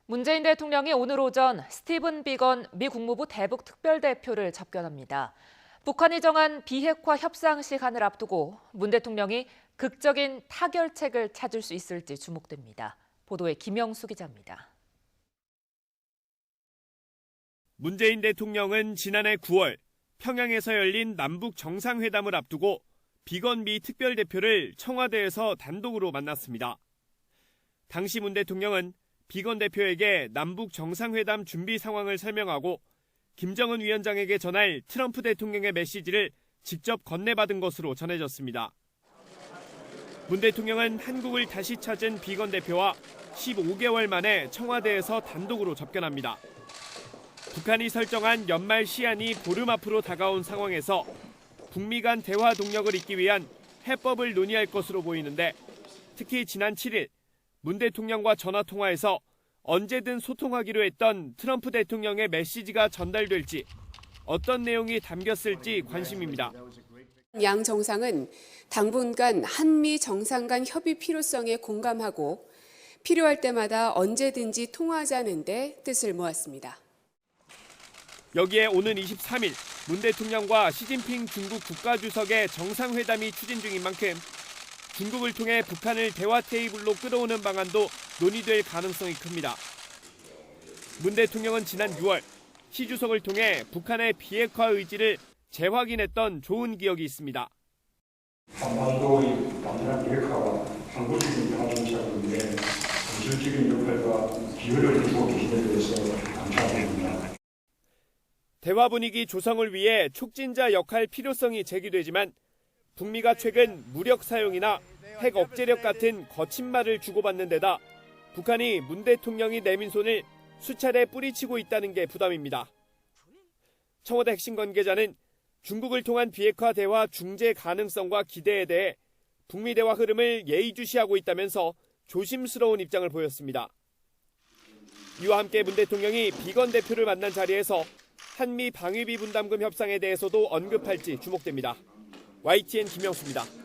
문재인 대통령이 오늘 오전 스티븐 비건 미 국무부 대북 특별대표를 접견합니다. 북한이 정한 비핵화 협상 시간을 앞두고 문 대통령이 극적인 타결책을 찾을 수 있을지 주목됩니다. 보도에 김영수 기자입니다. 문재인 대통령은 지난해 9월 평양에서 열린 남북 정상회담을 앞두고 비건 미 특별대표를 청와대에서 단독으로 만났습니다. 당시 문 대통령은 비건 대표에게 남북 정상회담 준비 상황을 설명하고 김정은 위원장에게 전할 트럼프 대통령의 메시지를 직접 건네받은 것으로 전해졌습니다. 문 대통령은 한국을 다시 찾은 비건 대표와 15개월 만에 청와대에서 단독으로 접견합니다. 북한이 설정한 연말 시한이 보름 앞으로 다가온 상황에서 북미 간 대화 동력을 잇기 위한 해법을 논의할 것으로 보이는데 특히 지난 7일 문 대통령과 전화통화에서 언제든 소통하기로 했던 트럼프 대통령의 메시지가 전달될지 어떤 내용이 담겼을지 관심입니다. 양 정상은 당분간 한미 정상 간 협의 필요성에 공감하고 필요할 때마다 언제든지 통화하자는 데 뜻을 모았습니다. 여기에 오는 23일 문 대통령과 시진핑 중국 국가주석의 정상회담이 추진 중인 만큼 중국을 통해 북한을 대화 테이블로 끌어오는 방안도 논의될 가능성이 큽니다. 문 대통령은 지난 6월 시 주석을 통해 북한의 비핵화 의지를 재확인했던 좋은 기억이 있습니다. 한반도의 완전한 비핵화와 항구적인 평화 정착을 위해 본질적인 역할과 기여를 해주고 계신 데 대해서 감사드립니다. 대화 분위기 조성을 위해 촉진자 역할 필요성이 제기되지만 북미가 최근 무력 사용이나 핵 억제력 같은 거친 말을 주고받는 데다 북한이 문 대통령이 내민 손을 수차례 뿌리치고 있다는 게 부담입니다. 청와대 핵심 관계자는 중국을 통한 비핵화 대화 중재 가능성과 기대에 대해 북미 대화 흐름을 예의주시하고 있다면서 조심스러운 입장을 보였습니다. 이와 함께 문 대통령이 비건 대표를 만난 자리에서 한미 방위비 분담금 협상에 대해서도 언급할지 주목됩니다. YTN 김영수입니다.